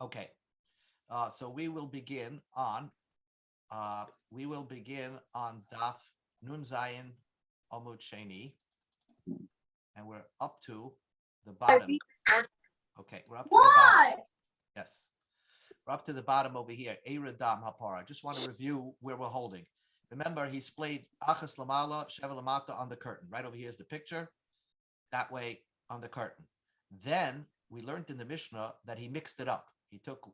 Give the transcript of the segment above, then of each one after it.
Okay. So we will begin on Daf Nun Zayin Amud Sheni, and we're up to the bottom. Okay, we're up to the bottom. Yes, we're up to the bottom over here. Eiradam Hapara. I just want to review where we're holding. Remember, he splayed Achas Lamala, Sheva Lamata on the curtain. Right over here is the picture. That way on the curtain. Then we learned in the Mishnah that he mixed it up. He took.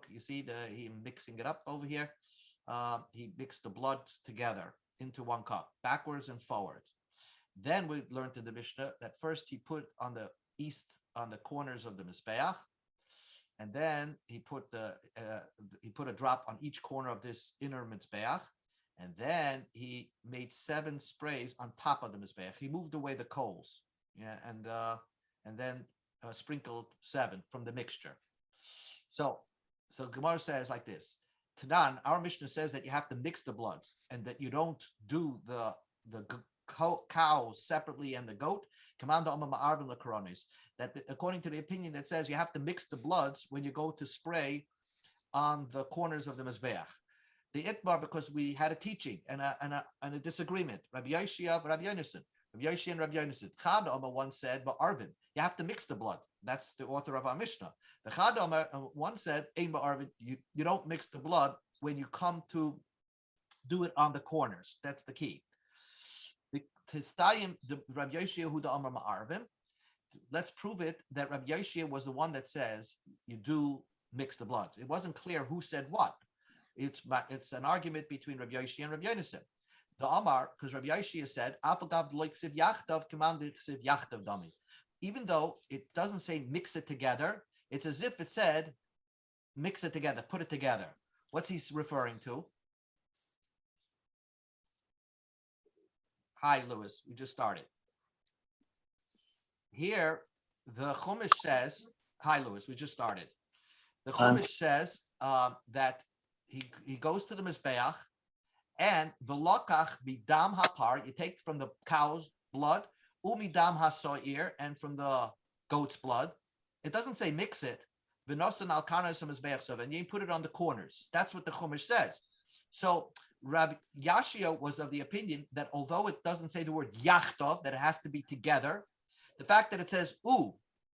You see he mixing it up over here. He mixed the bloods together into one cup, backwards and forwards. Then we learned in the Mishnah that first he put on the corners of the Mizbeach, and then he put a drop on each corner of this inner Mizbeach, and then he made 7 sprays on top of the Mizbeach. He moved away the coals, and then sprinkled 7 from the mixture. So Gemara says like this. Tanan, our Mishnah says that you have to mix the bloods and that you don't do the cow separately and the goat. That according to the opinion that says you have to mix the bloods when you go to spray on the corners of the Mizbeach. The Itmar, because we had a teaching and a disagreement. Rabbi Yeshia, Rabbi Yonason. Rabbi Yoshi and Rabbi Yonason. Chad Omer once said, but Arvin, you have to mix the blood. That's the author of our Mishnah. The Chad Omer one said, Ein Arvin, you don't mix the blood when you come to do it on the corners. That's the key. The Rabbi Yoshia Huda Omer Ma'arvin. Let's prove it that Rabbi Yoshia was the one that says you do mix the blood. It wasn't clear who said what. It's an argument between Rabbi Yoshia and Rabbi Yonason. The Amar, because Rabbi Yeshia said, even though it doesn't say mix it together, it's as if it said mix it together, put it together. What's he referring to? Hi, Lewis. We just started. Here, the Chumash says, hi, Lewis. We just started. The Chumash says that he goes to the Mizbeach, and v'lokach midam hapar, you take from the cow's blood, umidam hasoir, and from the goat's blood. It doesn't say mix it. V'nosan al kanas hamizbeach, and you put it on the corners. That's what the Chumash says. So Rabbi Yashia was of the opinion that although it doesn't say the word yachtov, that it has to be together, the fact that it says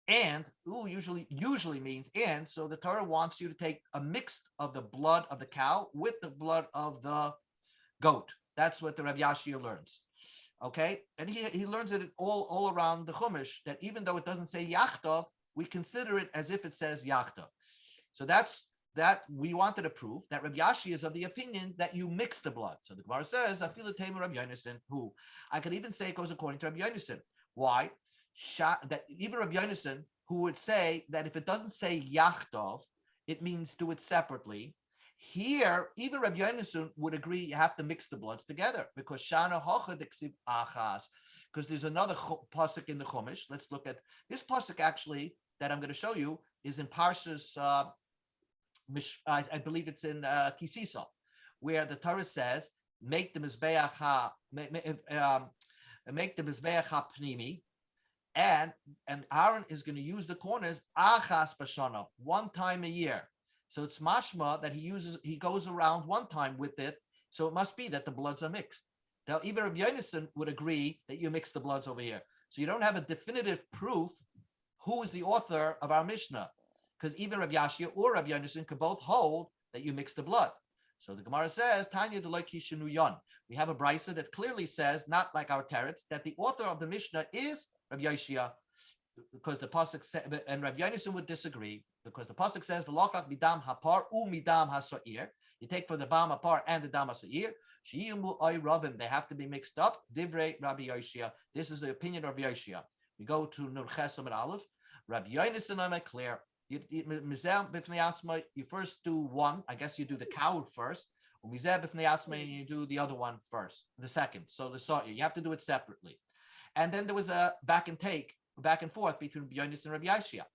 and usually means and, so the Torah wants you to take a mix of the blood of the cow with the blood of the goat. That's what the Rabbi Yashia learns. Okay, and he learns it all around the Chumash, that even though it doesn't say yachtov, we consider it as if it says yachtov. So that's that we wanted to prove that Rabbi Yashia is of the opinion that you mix the blood. So the Gemara says, I feel the Tamer Rabbi Yonason, who I could even say it goes according to Rabbi Yonason. Why? That even Rabbi Yonason, who would say that if it doesn't say yachtov, it means do it separately. Here, even Rabbi Yonason would agree you have to mix the bloods together because Shana Hocha Diksiv Achas. Because there's another pasuk in the Chumash. Let's look at this pasuk actually that I'm going to show you is in Parshas. I believe it's in Kisisa, where the Torah says, "Make the mizbeach pnimi," and Aaron is going to use the corners achas b'shana, one time a year. So it's mashma that he goes around one time with it. So it must be that the bloods are mixed. Now, even Rabbi Yonason would agree that you mix the bloods over here. So you don't have a definitive proof who is the author of our Mishnah, because even Rabbi Yashia or Rabbi Yonason could both hold that you mix the blood. So the Gemara says, Tanya Deloki Shinu Yon. We have a brisa that clearly says, not like our teretz, that the author of the Mishnah is Rabbi Yashia, because the pasuk said, and Rabbi Yonason would disagree, because the pasuk says, "V'lokach midam hapar midam hasoir." You take from the bam hapar and the dam hasoir. Sheyimu oy ravim. They have to be mixed up. Divrei Rabbi Yoshia. This is the opinion of Yoshia. We go to Nur Chesam and Aleph. Rabbi Yonason, I'm clear. You first do one. I guess you do the cow first. And you do the other one first, the second. So the sa'ir, you have to do it separately. And then there was a back and forth between Rabbi Yonason and Rabbi Yashia.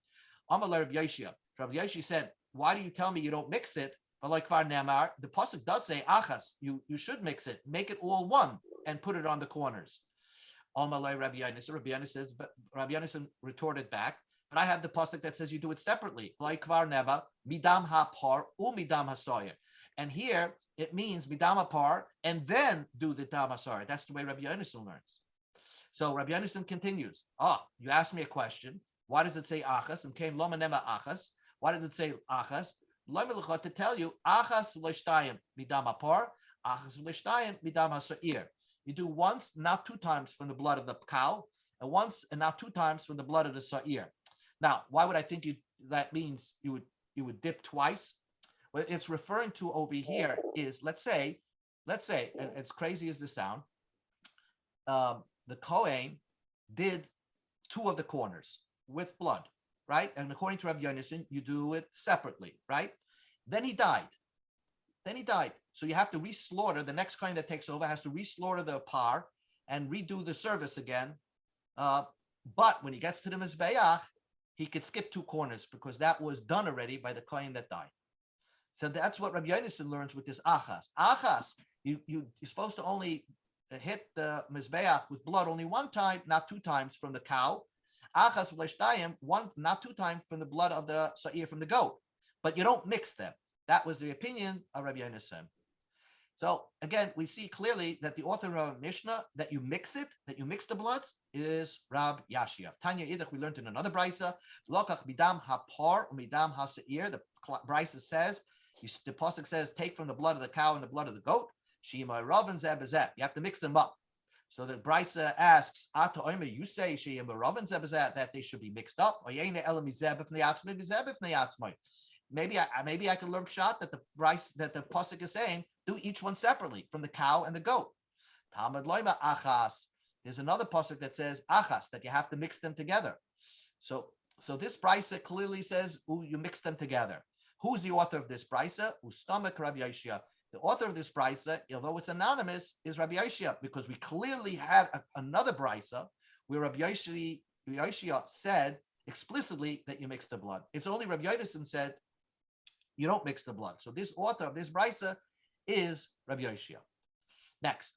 Amalei Rabbi Yashia. Rabbi Yashia said, "Why do you tell me you don't mix it?" But like Kvar Nemar, the pasuk does say achas. You should mix it, make it all one, and put it on the corners. Amalei Rabbi Yonason. Rabbi Yonason retorted back. But I have the pasuk that says you do it separately. Midam hapar umidam hasoyer. And here it means midam hapar and then do the dam hasoyer. That's the way Rabbi Yonason learns. So Rabbi Yonason continues. You asked me a question. Why does it say achas? And came loma nema achas. Why does it say achas? To tell you, achas l'shtayim midam hapar, achas l'shtayim midam hasoyer. You do once, not two times from the blood of the cow, and once and not two times from the blood of the sa'ir. Now, why would I think that means you would dip twice? What it's referring to over here is, let's say, and as crazy as this sound, the Kohen did two of the corners with blood, right? And according to Rabbi Yonason, you do it separately, right? Then he died. So you have to re-slaughter. The next Kohen that takes over has to re-slaughter the par and redo the service again. But when he gets to the Mizbeach, he could skip two corners because that was done already by the Kohen that died. So that's what Rabbi Yonason learns with this achas. Achas, you're supposed to only hit the Mizbeach with blood only one time, not two times from the cow. Achas v'leishtayim, one, not two times from the blood of the sa'ir from the goat. But you don't mix them. That was the opinion of Rabbi Yonason. So again, we see clearly that the author of Mishnah, that you mix the bloods, is Rab Yashia. Tanya Idach, we learned in another brisa, Lokach midam hapar midam haseir. The brisa says, the pasuk says, take from the blood of the cow and the blood of the goat. Shema Ravan Zebazet. You have to mix them up. So the brisa asks, Ata Omer, you say Shema Ravan Zebazet that they should be mixed up. Maybe I can learn shot that the pasuk is saying do each one separately from the cow and the goat. Talmud loima achas. There's another pasuk that says achas, that you have to mix them together. So this brisa clearly says you mix them together. Who's the author of this brisa? Ustamak Rabbi Yeshia. The author of this brisa, although it's anonymous, is Rabbi Yeshia, because we clearly had another brisa where Rabbi Yeshia said explicitly that you mix the blood. It's only Rabbi Yonason said you don't mix the blood. So this author of this brisa is Rabbi Yoshia. Next,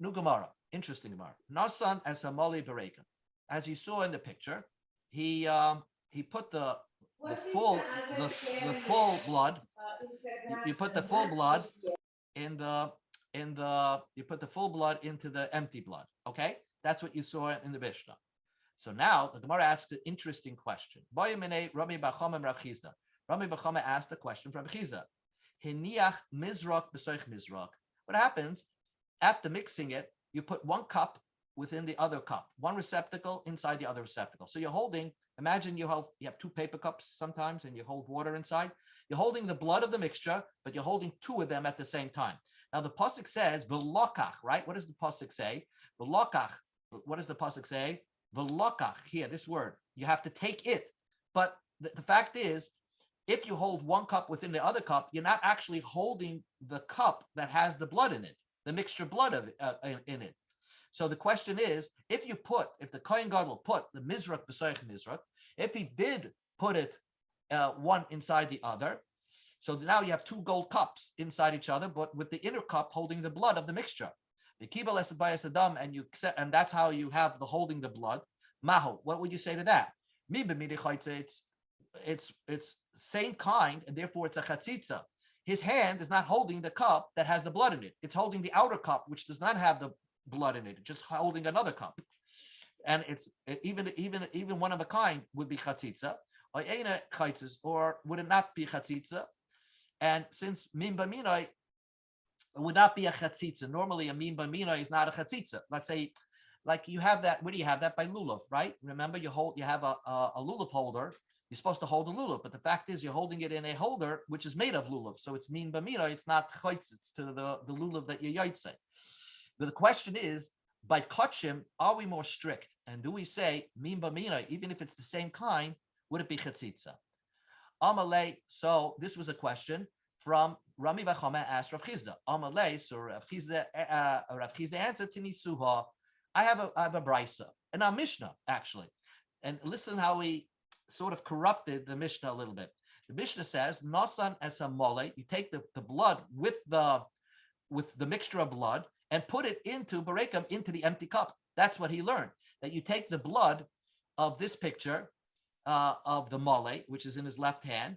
new Gemara, interesting Gemara. Nasan as Hamali Berekan. As you saw in the picture, he put the full blood. You put the full blood you put the full blood into the empty blood. Okay, that's what you saw in the Mishnah. So now the Gemara asks an interesting question. Rami Bachama asked the question from Chizda. Hiniach mizrak b'soich mizrak. What happens after mixing it? You put one cup within the other cup, one receptacle inside the other receptacle. So you're holding. Imagine you have two paper cups sometimes, and you hold water inside. You're holding the blood of the mixture, but you're holding two of them at the same time. Now the pasuk says v'lokach, right? What does the pasuk say? V'lokach. What does the pasuk say? V'lokach. Here, this word. You have to take it. But the fact is, if you hold one cup within the other cup, you're not actually holding the cup that has the blood in it, the mixture blood of it, in it. So the question is, if the Kohen Gadol put the mizrak b'soich mizrak, if he did put it one inside the other, so now you have two gold cups inside each other, but with the inner cup holding the blood of the mixture. The kibel esabayas adam, and that's how you have the holding the blood. Maho, what would you say to that? It's same kind, and therefore it's a chatzitza. His hand is not holding the cup that has the blood in it. It's holding the outer cup, which does not have the blood in it. It's just holding another cup. And it's even one of a kind would be chatzitza, or would it not be chatzitza? And since min b'minoi would not be a chatzitza, normally a min b'minoi is not a chatzitza. Let's say, like you have that. Where do you have that? By lulav, right? Remember, you have a lulav holder. You're supposed to hold a lulav, but the fact is you're holding it in a holder which is made of lulav. So it's min b'minoi. It's not chaytzitz to the lulav that you yotzei. But the question is, by kachim, are we more strict? And do we say min b'minoi, even if it's the same kind, would it be chatzitza? Amalei. So this was a question from Rami Bachama asked Rav Chizda. Amalei. So Rav Chizda answered to Nisuha. I have a brisa and a Mishnah actually, and listen how we sort of corrupted the Mishnah a little bit. The Mishnah says, "Nasan as a mole." You take the blood with the mixture of blood and put it into berekam, into the empty cup. That's what he learned. That you take the blood of this picture of the mole, which is in his left hand,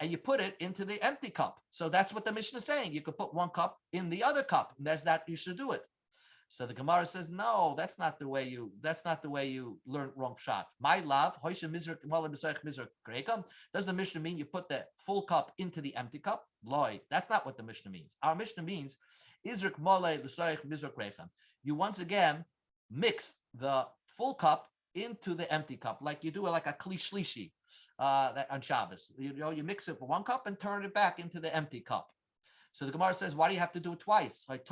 and you put it into the empty cup. So that's what the Mishnah is saying. You could put one cup in the other cup, and that's that you should do it. So the Gemara says, no, that's not the way you learn wrong pshat. My love, does the Mishnah mean you put the full cup into the empty cup? Loy, that's not what the Mishnah means. Our Mishnah means Izrik mole l'soich mizrak rechem. You once again mix the full cup into the empty cup, like you do like a kli shlishi on Shabbos. You mix it for one cup and turn it back into the empty cup. So the Gemara says, why do you have to do it twice? Like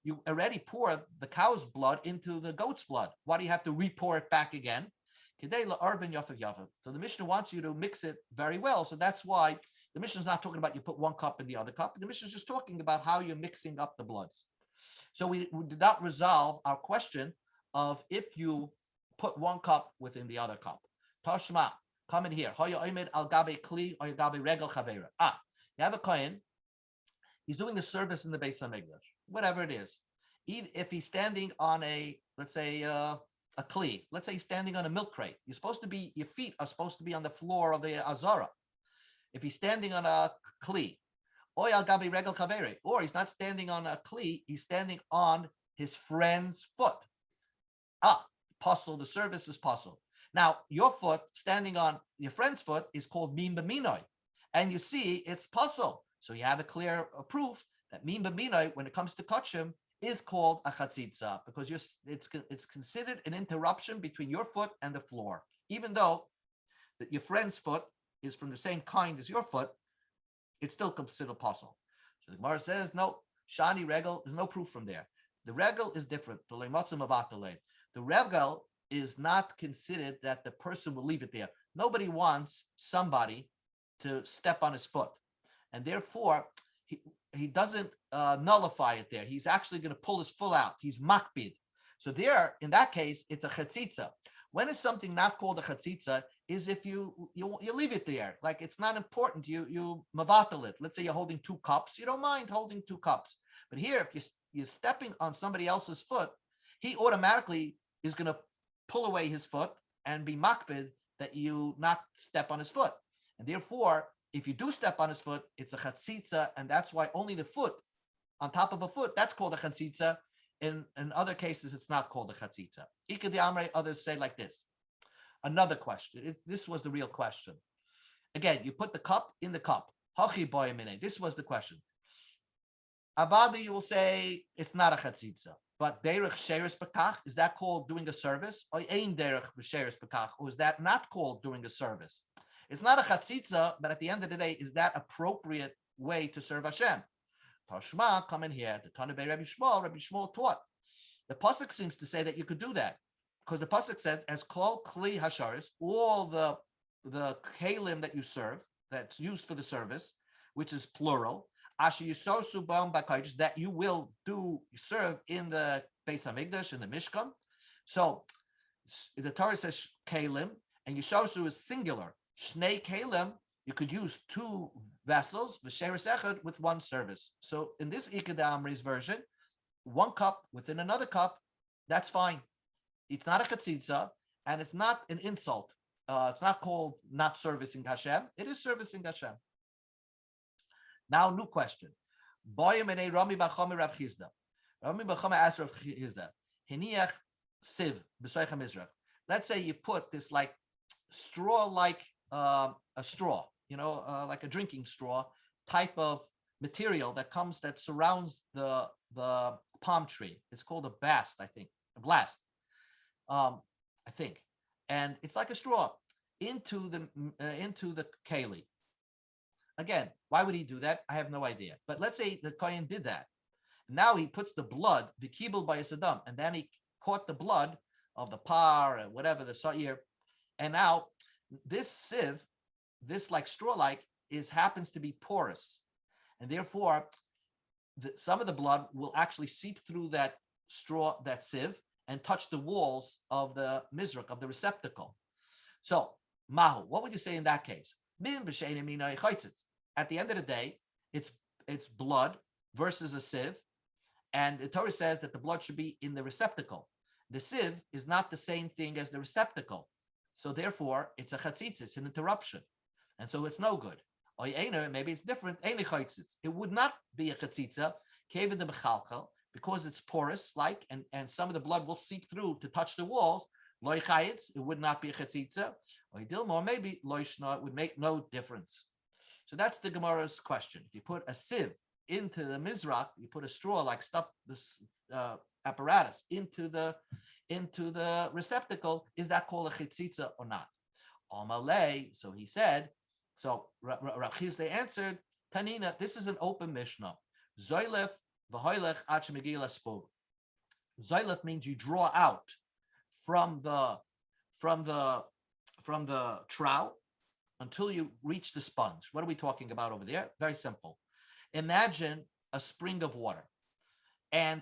you already pour the cow's blood into the goat's blood. Why do you have to re-pour it back again? So the Mishnah wants you to mix it very well. So that's why the Mishnah is not talking about you put one cup in the other cup. The Mishnah is just talking about how you're mixing up the bloods. So we did not resolve our question of if you put one cup within the other cup. Tashma. Come in here. You have a kohen. He's doing a service in the Beis Hamikdash, whatever it is. If he's standing on let's say a kli, let's say he's standing on a milk crate, your feet are supposed to be on the floor of the azara. If he's standing on a kli, or he's not standing on a kli, he's standing on his friend's foot. Puzzle. The service is puzzle. Now, your foot standing on your friend's foot is called min b'minoi. And you see, it's puzzle. So you have a clear proof that min b'minoi, when it comes to kachim, is called a chatzitza, because it's considered an interruption between your foot and the floor. Even though that your friend's foot is from the same kind as your foot, it's still considered puzzle. So the Gemara says, no, shani regel, there's no proof from there. The regel is different. The regel is not considered that the person will leave it there. Nobody wants somebody to step on his foot. And therefore, he doesn't nullify it there. He's actually going to pull his foot out. He's makbid. So there, in that case, it's a chatzitza. When is something not called a chatzitza? Is if you leave it there. Like it's not important. You mavatal it. Let's say you're holding two cups. You don't mind holding two cups. But here, if you're stepping on somebody else's foot, he automatically is going to pull away his foot and be makbid that you not step on his foot. And therefore, if you do step on his foot, it's a chatzitza, and that's why only the foot, on top of a foot, that's called a chatzitza. In other cases, it's not called a chatzitza. Ika de Amrei, others say like this. Another question. This was the real question. Again, you put the cup in the cup. Hachi boyamine. This was the question. Avadi, you will say it's not a chatzitza. But derech sheres bekach, is that called doing a service? Or ein derech sheres bekach, or is that not called doing a service? It's not a chatzitza, but at the end of the day, is that appropriate way to serve Hashem? Tashma, come in here. The Tana Bei Rabbi Shmuel taught. The pasuk seems to say that you could do that, because the pasuk said, as klal kli hasharis, all the kalim that you serve, that's used for the service, which is plural, asher yisosu b'am b'kodesh, that you will serve in the Beis Hamikdash, in the Mishkan. So the Torah says kalim, and yisosu is singular. Shnei kalim, you could use two vessels, v'sheres echad, with one service. So in this Ika de Amri's version, one cup within another cup, that's fine. It's not a chatzitza, and it's not an insult. It's not called not servicing Hashem. It is servicing Hashem. Now, new question. Rami Bachami Rav Chizda. Rami Bachami asked Rav Chizda, Hiniach siv b'soichem Mizrach. Let's say you put this like straw-like a straw, like a drinking straw type of material that surrounds the palm tree. It's called a bast, I think, a blast, I think, and it's like a straw into the keli. Again, why would he do that? I have no idea. But let's say the kohen did that. Now he puts the blood, the kibul by Saddam, and then he caught the blood of the par or whatever the sa'ir, and now this sieve, this like straw-like, happens to be porous, and therefore some of the blood will actually seep through that straw, that sieve, and touch the walls of the mizrach, of the receptacle. So, mahu, what would you say in that case? At the end of the day, it's blood versus a sieve, and the Torah says that the blood should be in the receptacle. the sieve is not the same thing as the receptacle. So therefore, it's a chatzitza, it's an interruption. And so it's no good. Or maybe it's different. It would not be a chatzitza, because it's porous, and some of the blood will seep through to touch the walls. It would not be a chatzitza. Or maybe loishna, it would make no difference. So that's the Gemara's question. If you put a sieve into the mizrach, you put a straw like stuff, this apparatus into the receptacle, is that called a chitzitza or not? Amalei, so he said, so Rav Chizde answered, Tanina, this is an open Mishnah. Zoylef v'hoylech ad shemegi l'spug. Zoylef means you draw out from the trough until you reach the sponge. What are we talking about over there? Very simple. Imagine a spring of water, and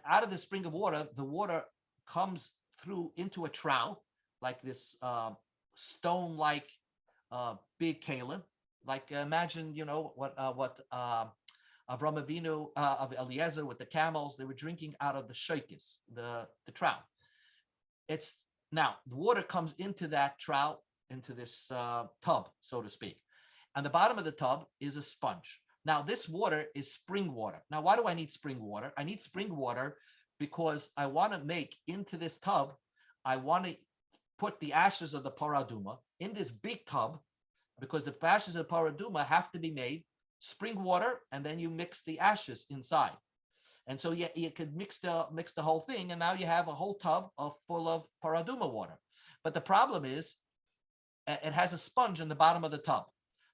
out of the spring of water, the water comes through into a trough, like this stone-like big kalim. Like imagine, what Avram Avinu of Eliezer with the camels, they were drinking out of the shokis, the trough. It's now the water comes into that trough, into this tub, so to speak. And the bottom of the tub is a sponge. Now, this water is spring water. Now, why do I need spring water? I need spring water because I want to make into this tub, I want to put the ashes of the paraduma in this big tub, because the ashes of the paraduma have to be made spring water, and then you mix the ashes inside. And so you could mix the whole thing, and now you have a whole tub full of paraduma water. But the problem is, it has a sponge in the bottom of the tub.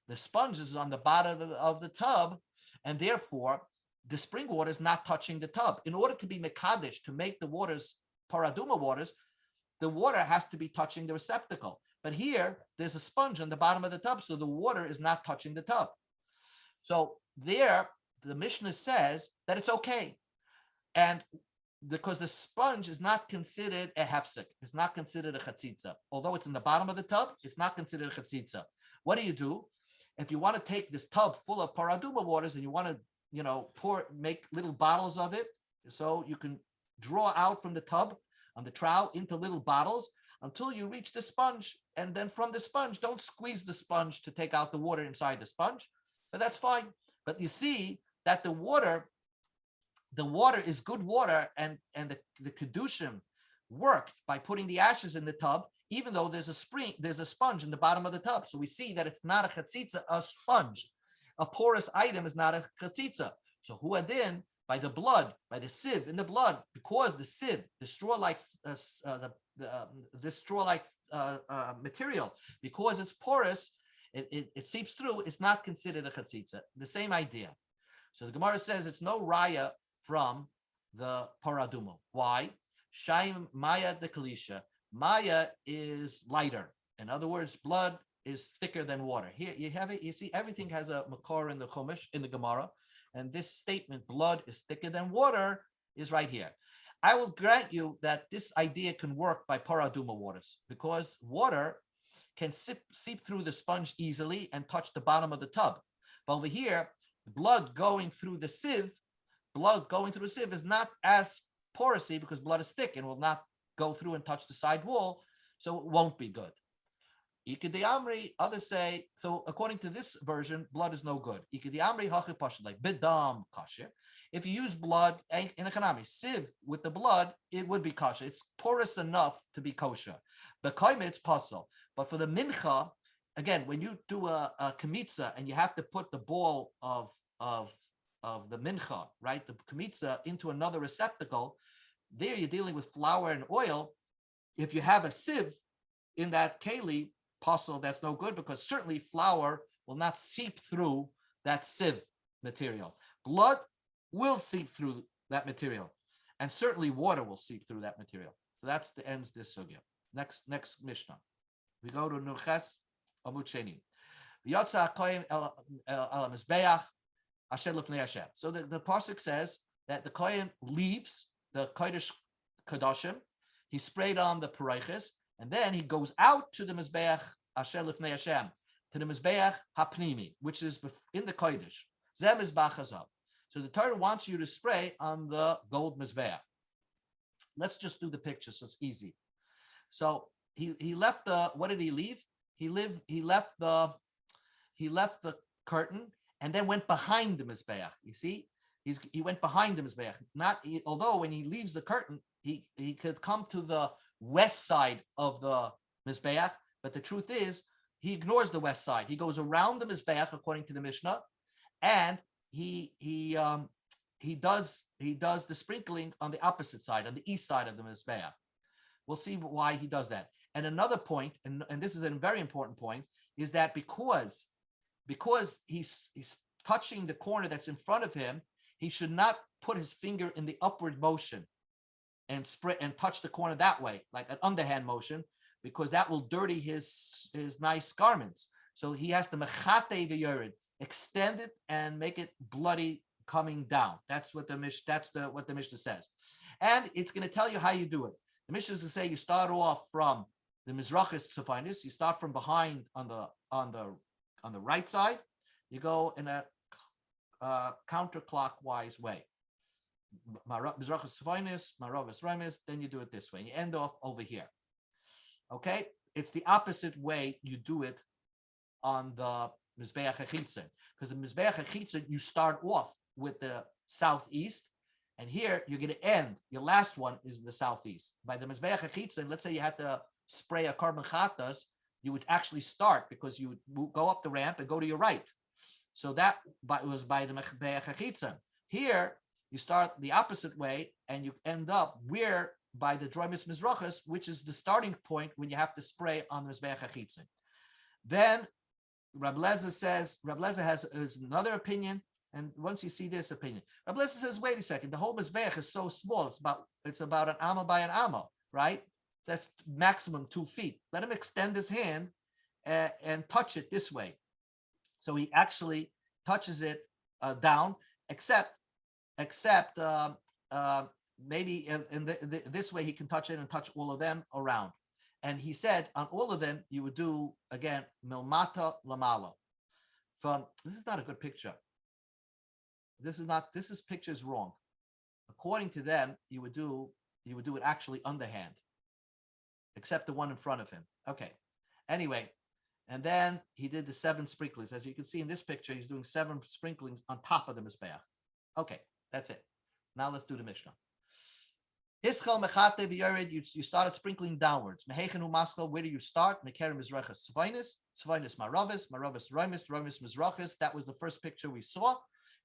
The sponge is on the bottom of the tub, and therefore the spring water is not touching the tub. In order to be mekadesh, to make the waters paraduma waters, the water has to be touching the receptacle. But here, there's a sponge on the bottom of the tub, so the water is not touching the tub. So there, the Mishnah says that it's okay. And because the sponge is not considered a hefsek, it's not considered a chatzitza. Although it's in the bottom of the tub, it's not considered a chatzitza. What do? If you want to take this tub full of paraduma waters and you want to, make little bottles of it, so you can draw out from the tub on the trough into little bottles until you reach the sponge. And then from the sponge, don't squeeze the sponge to take out the water inside the sponge, but that's fine. But you see that the water is good water, and the kedushim worked by putting the ashes in the tub, even though there's a sponge in the bottom of the tub. So we see that it's not a chatzitza, a sponge. A porous item is not a chatzitza. So huadin, by the blood, by the sieve in the blood, because the sieve, the straw-like material, because it's porous, it seeps through, it's not considered a chatzitza. The same idea. So the Gemara says it's no raya from the paraduma. Why? Shaim maya de kalisha. Maya is lighter. In other words, blood is thicker than water. Here you have it. You see, everything has a makor in the Chumash, in the Gemara, and this statement, blood is thicker than water, is right here. I will grant you that this idea can work by paraduma waters, because water can seep through the sponge easily and touch the bottom of the tub. But over here, blood going through the sieve is not as porously, because blood is thick and will not go through and touch the side wall, so it won't be good. Ikedi Amri, others say, so according to this version, blood is no good. Ikedi Amri hachi pasha, like bidam kasher. If you use blood in economy, sieve with the blood, it would be kosher. It's porous enough to be kosher. The koime, it's puzzle. But for the mincha, again, when you do a kamitza and you have to put the ball of the mincha, right, the kamitza, into another receptacle, there you're dealing with flour and oil. If you have a sieve in that keli, puzzle, that's no good, because certainly flour will not seep through that sieve material. Blood will seep through that material, and certainly water will seep through that material. So that's the ends this sugya. Next Mishnah, we go to Nurches Amud Sheni. V'yotza hakohen el mizbeach asher lifnei Hashem. So the pasuk says that the kohen leaves the kodesh kadoshim, he sprayed on the parayches, and then he goes out to the mizbeach asher lifnei Hashem, to the mizbeach hapnimi, which is in the kodesh. Zeh mizbach hazav. So the Torah wants you to spray on the gold mizbeach. let's just do the picture so it's easy. So he left the, what did he leave? He left the curtain and then went behind the mizbeach. You see, he went behind the mizbeach. Although when he leaves the curtain, he could come to the west side of the mizbeach, but the truth is he ignores the west side. He goes around the mizbeach according to the Mishnah, and he does the sprinkling on the opposite side, on the east side of the mizbeach. We'll see why he does that. And another point, and this is a very important point, is that because he's touching the corner that's in front of him, he should not put his finger in the upward motion and spread and touch the corner that way, like an underhand motion, because that will dirty his nice garments. So he has to mechate v'yored, extend it and make it bloody coming down. That's what the Mishnah says, and it's going to tell you how you do it. The Mishnah is to say you start off from the Mizrachis Tzefinis. You start from behind on the right side. You go in a counterclockwise way. Mizrachis Tzefinis, Maravis Remes. Then you do it this way. And you end off over here. Okay, it's the opposite way you do it on the Mizbeach HaChitzon, because the Mizbeach HaChitzon you start off with the southeast. And here you're going to end. Your last one is in the southeast. By the Mizbeach HaChitzon, let's say you had to spray a carbon chatas, you would actually start because you would go up the ramp and go to your right. So that was by the Mizbeach HaChitzon. Here you start the opposite way and you end up where by the Droimis Mizrachas, which is the starting point when you have to spray on the Mizbeach HaChitzon. Then Rabbi Lezer says, Rabbi Lezer has another opinion. And once you see this opinion, Rabbi Lezer says, wait a second, the whole Mizbeach is so small. It's about an amma by an amma, right? That's maximum 2 feet. Let him extend his hand and touch it this way. So he actually touches it down, except maybe in this way he can touch it and touch all of them around. And he said on all of them you would do again milmata lamala. This is not a good picture. This picture is wrong. According to them, you would do it actually underhand, except the one in front of him. Okay. Anyway, and then he did the 7 sprinklings. As you can see in this picture, he's doing 7 sprinklings on top of the mizbeach. Okay, that's it. Now let's do the Mishnah. Hischel mechate v'yored. You started sprinkling downwards. Mehechenu maskal. Where do you start? Mekerim mizrachas tzvainis maravis roimis mizrachas. That was the first picture we saw.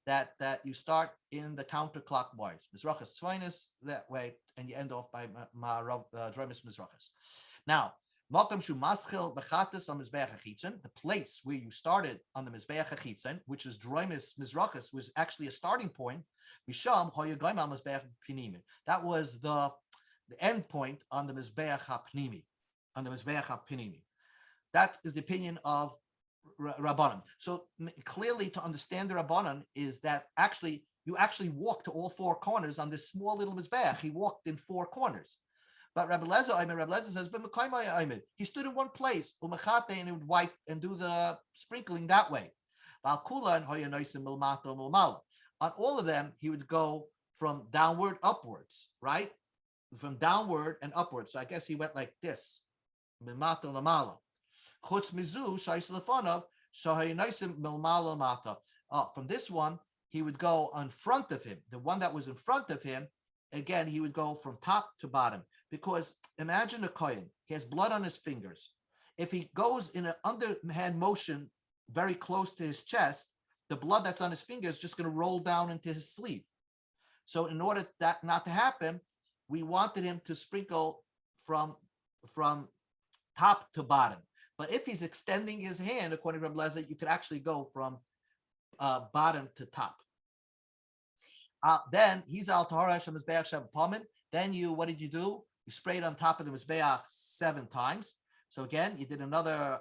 That you start in the counterclockwise. Mizrachas tzvainis that way, and you end off by droimis mizrachas. Now, Malkam shu maschil bechatas on mizbeach hachitzon. The place where you started on the mizbeach hachitzon, which is droimis mizrachas, was actually a starting point. Misham hoyagayim al mizbeach pnimi. That was the end point on the mizbeach hapnimi. On the mizbeach hapnimi. That is the opinion of Rabbanan. So clearly, to understand the Rabbanan is that you actually walked to all 4 corners on this small little mizbeach. He walked in 4 corners. But Rabbi Lezer says, he stood in one place, and he would wipe and do the sprinkling that way. On all of them, he would go from downward upwards, right? From downward and upwards. So I guess he went like this. From this one, he would go in front of him. The one that was in front of him, again, he would go from top to bottom. Because imagine a kohen, he has blood on his fingers. If he goes in an underhand motion very close to his chest, the blood that's on his finger is just going to roll down into his sleeve. So in order that not to happen, we wanted him to sprinkle from top to bottom. But if he's extending his hand, according to Rabbi Lezer, you could actually go from bottom to top. Then he's al tahara shem mizbeach shem pamin. Then what did you do? You sprayed on top of the mizbeach 7 times. So again, you did another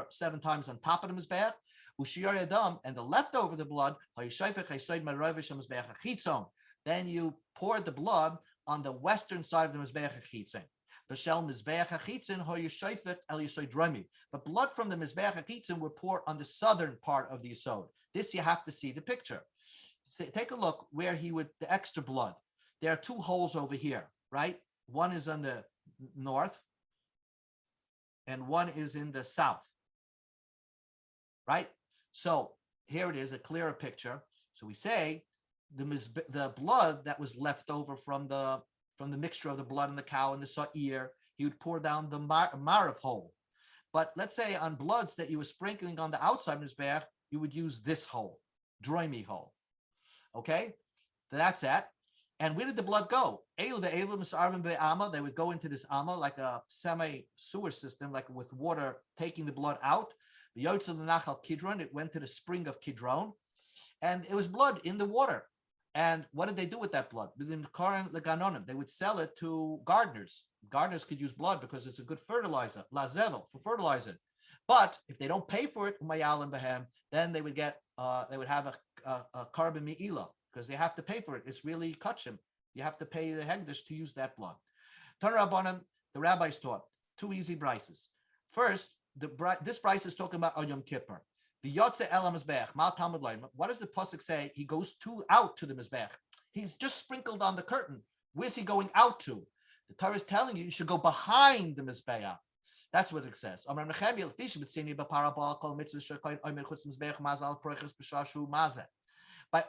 7 times on top of the mizbeach. Ushiyar yadam, and the leftover the blood. Then you poured the blood on the western side of the mizbeach hachitzon. But blood from the mizbeach hachitzon would pour on the southern part of the yisod. This you have to see the picture. Take a look where the extra blood. There are 2 holes over here. right? One is on the north and one is in the south, right? So here it is, a clearer picture. So we say the blood that was left over from the mixture of the blood in the cow and the sa'ir, he would pour down the marav hole. But let's say on bloods that you were sprinkling on the outside mizbeach, you would use this hole, droimi hole. Okay, that's that. And where did the blood go? They would go into this ama, like a semi-sewer system, like with water taking the blood out. The Yotzel Nachal Kidron, it went to the spring of Kidron, and it was blood in the water. And what did they do with that blood? They would sell it to gardeners. Gardeners could use blood because it's a good fertilizer, lazevel, for fertilizer. But if they don't pay for it, then they would have a carbon me'ila, because they have to pay for it. It's really kachim. You have to pay the hegdish to use that blood. Tanrabanim, the rabbis taught 2 easy brises. First, this brise is talking about Yom Kippur. The Yotze El Mizbeach, Mal Talmud Loim. What does the pasuk say? He goes out to the Mizbeach. He's just sprinkled on the curtain. Where's he going out to? The Torah is telling you should go behind the Mizbeach. That's what it says. By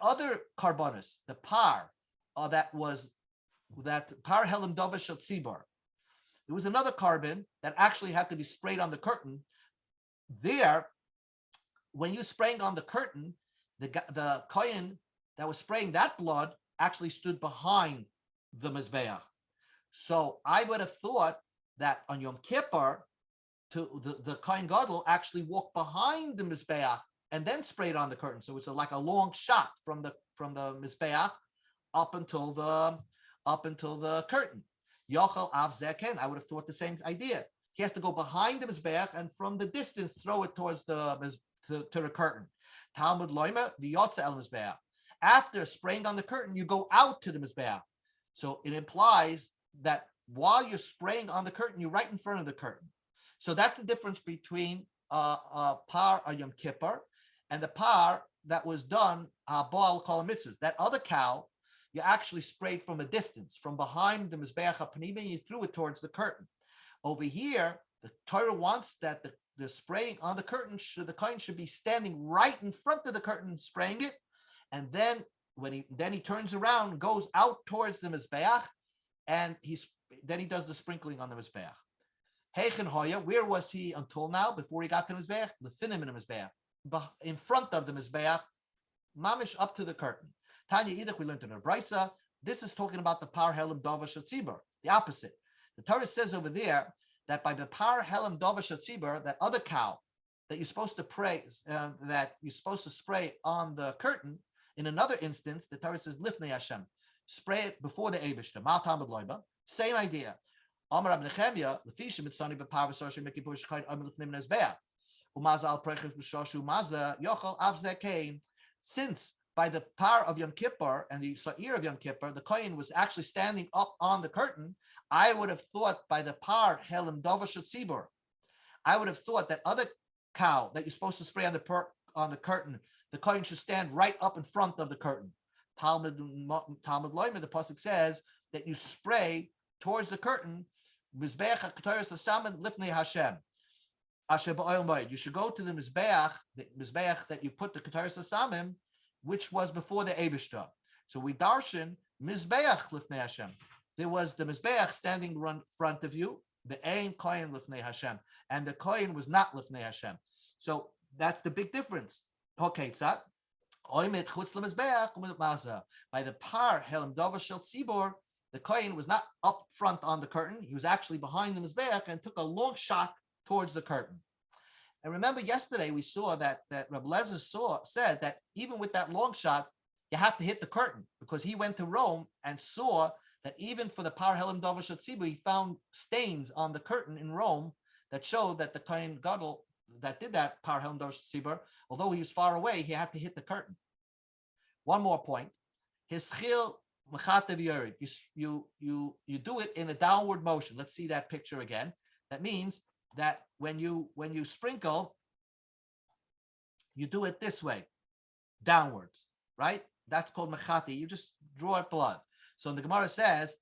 other karbonis, the par that par helim dovish tzibor. There was another carbon that actually had to be sprayed on the curtain. There, when you spraying on the curtain, the kohen that was spraying that blood actually stood behind the mizbeach. So I would have thought that on Yom Kippur, the kohen gadol actually walked behind the mizbeach and then sprayed on the curtain. So it's like a long shot from the mizbeach up until the curtain. Yochel av zeken. I would have thought the same idea. He has to go behind the mizbeach and from the distance throw it towards to the curtain. Talmud loima the yotze el mizbeach. After spraying on the curtain, you go out to the mizbeach. So it implies that while you're spraying on the curtain, you're right in front of the curtain. So that's the difference between par Yom Kippur and the par that was done Baal Kol Mitzvahs. That other cow, you actually sprayed from a distance, from behind the Mizbeach HaPanimah, and you threw it towards the curtain. Over here, the Torah wants that the spraying on the curtain, the kohen should be standing right in front of the curtain, spraying it, and then when he turns around, goes out towards the Mizbeach, and he does the sprinkling on the Mizbeach. Heichen Hoya, where was he until now, before he got to the Mizbeach? Lefinim in the Mizbeach, in front of the Mizbeach, mamish up to the curtain. Tanya Idach, we learned in our Brisa, this is talking about the par helam dava shatzibur, the opposite. The Torah says over there that by the par helam dava shatzibur, that other cow that you're supposed to spray on the curtain. In another instance, the Torah says lifnei Hashem, spray it before the Eibishter. Mal Talmud Loiba, same idea. Amar Rab Nechemia, lefishim mitzani b'par v'sarshim mekipur shchayit amar lifnim nezbeah. Umazal preches b'shoshu maza yochel av zekein. Since by the power of Yom Kippur and the Sa'ir of Yom Kippur, the kohen was actually standing up on the curtain, I would have thought by the power Helim Dovash Tzibur, I would have thought that other cow that you're supposed to spray on the curtain, the kohen should stand right up in front of the curtain. Talmud Loimer, the pasuk says that you spray towards the curtain, Mizbeach HaKetoros HaSamen Lifnei Hashem. You should go to the mizbeach that you put the Ketoros HaSamim, which was before the Eibishter. So we darshan mizbeach lifnei Hashem. There was the mizbeach standing in front of you, the ein kohen lifnei Hashem, and the kohen was not lifnei Hashem. So that's the big difference. Okay, tzat. By the par helam dava shel tzibor, the kohen was not up front on the curtain; he was actually behind the mizbeach and took a long shot towards the curtain. And remember, yesterday we saw that Reb Lezer said that even with that long shot, you have to hit the curtain, because he went to Rome and saw that even for the Par Helam Dovash Tzibur, he found stains on the curtain in Rome that showed that the Kohen Gadol that did that Par Helam Dovash Tzibur, although he was far away, he had to hit the curtain. One more point: his chil mechatev yored. You do it in a downward motion. Let's see that picture again. That means that when you sprinkle, you do it this way, downwards, right? That's called mechati. You just draw out blood. So the Gemara says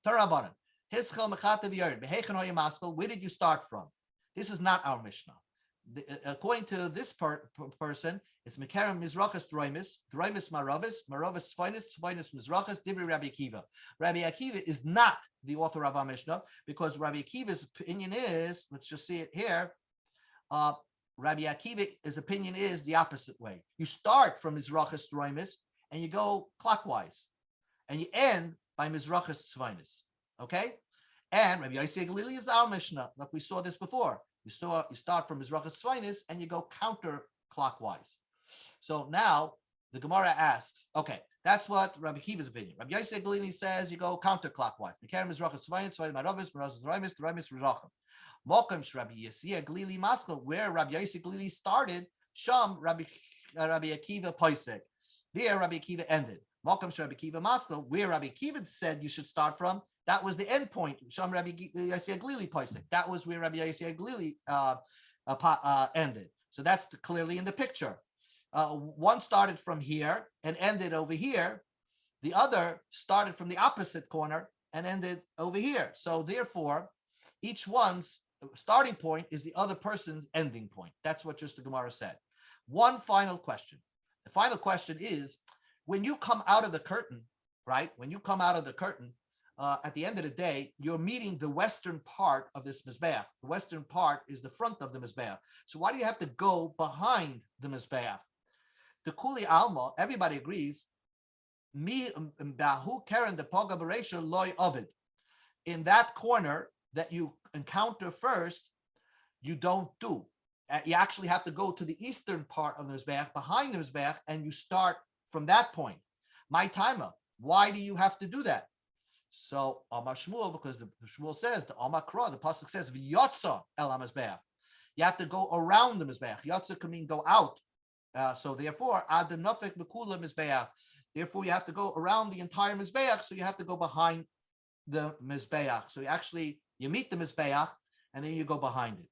Tarabanan. Where did you start from? This is not our Mishnah. According to this person, it's Mekarem Mizrachas Droimis Marabis Sfinus Mizrachas Dibri Rabbi Akiva. Rabbi Akiva is not the author of our Mishnah because Rabbi Akiva's opinion is, let's just see it here. Rabbi Akiva's opinion is the opposite way. You start from Mizrachas Droimis and you go clockwise, and you end by Mizrachas Sfinus. Okay, and Rabbi Yossi Galili is our Mishnah. Like we saw this before. You start from Mizrachas Sfinus and you go counterclockwise. So now the Gemara asks, okay, that's what Rabbi Akiva's opinion. Rabbi Yossi Galili says you go counterclockwise. Mekarem Mizrachas Sfinus, Sfinus Marabis, Marabis Droimis, Droimis Rizachim. Mokum Rabbi Yossi Galili Maskal, where Rabbi Yossi Galili started, Sham Rabbi Akiva Poisek. There Rabbi Akiva ended. Mokum Rabbi Akiva Maskal, where Rabbi Akiva said you should start from, that was the end point. Sham Rabbi Yossi Galili Poisek. That was where Rabbi Yossi Galili ended. So that's clearly in the picture. One started from here and ended over here. The other started from the opposite corner and ended over here. So therefore, each one's starting point is the other person's ending point. That's what just the Gemara said. One final question. The final question is, when you come out of the curtain, right? When you come out of the curtain, at the end of the day, you're meeting the western part of this Mizbeach. The western part is the front of the Mizbeach. So why do you have to go behind the Mizbeach? The Kuli Alma, everybody agrees, in that corner that you encounter first, you don't do. You actually have to go to the eastern part of the Mizbeach, behind the Mizbeach, and you start from that point. My timer, why do you have to do that? So Amar Shmuel, because the Shmuel says, the Amar Kra, the pasuk says, V'yotza el HaMizbeach. You have to go around the Mizbeach. Yotza can mean go out. So therefore, Ad Nafek Mekula Mizbeach. Therefore, you have to go around the entire Mizbeach, so you have to go behind the Mizbeach. So you meet the Mizbeach, and then you go behind it.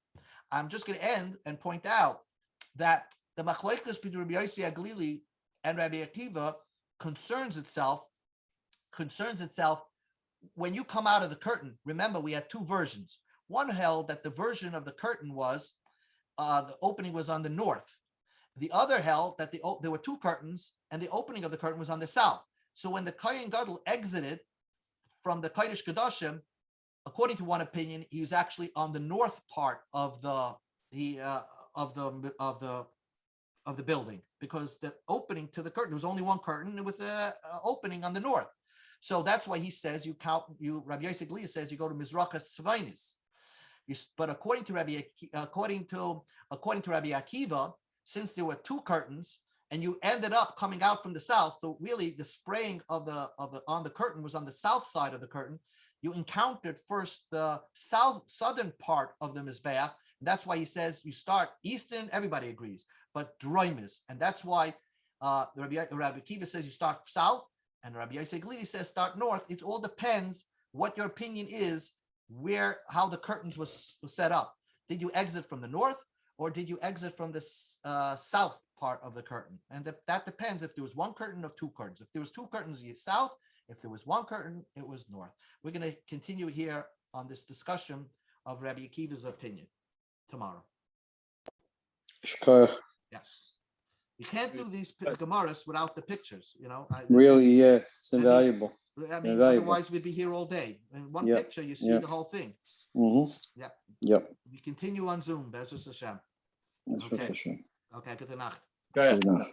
I'm just going to end and point out that the Machlokes between Rabbi Yossi Galili and Rabbi Akiva concerns itself when you come out of the curtain. Remember, we had two versions. One held that the version of the curtain was the opening was on the north. The other held that there were two curtains and the opening of the curtain was on the south. So when the Kohen Gadol exited from the Kodesh Kodashim, according to one opinion, he was actually on the north part of the building, because the opening to the curtain, there was only one curtain with the opening on the north. So that's why he says Rabbi Yossi Galili says you go to Mizrachas Sfinus. But according to Rabbi Akiva, since there were two curtains and you ended up coming out from the south, so really the spraying on the curtain was on the south side of the curtain. You encountered first the southern part of the Mizbeach. That's why he says you start eastern, everybody agrees, but droimis. And that's why Rabbi Akiva says you start south, and Rabbi Yossi Galili says start north. It all depends what your opinion is, how the curtains was set up. Did you exit from the north, or did you exit from the south part of the curtain? And that depends if there was one curtain or two curtains. If there was two curtains, it's south. If there was one curtain, it was north. We're going to continue here on this discussion of Rabbi Akiva's opinion tomorrow. Yes. You can't do these Gemaras without the pictures, It's invaluable. Otherwise we'd be here all day. In one picture, you see the whole thing. Mm-hmm. Yeah. Yep. We continue on Zoom. Be'ezus Hashem. Okay. Okay, good night. Good enough.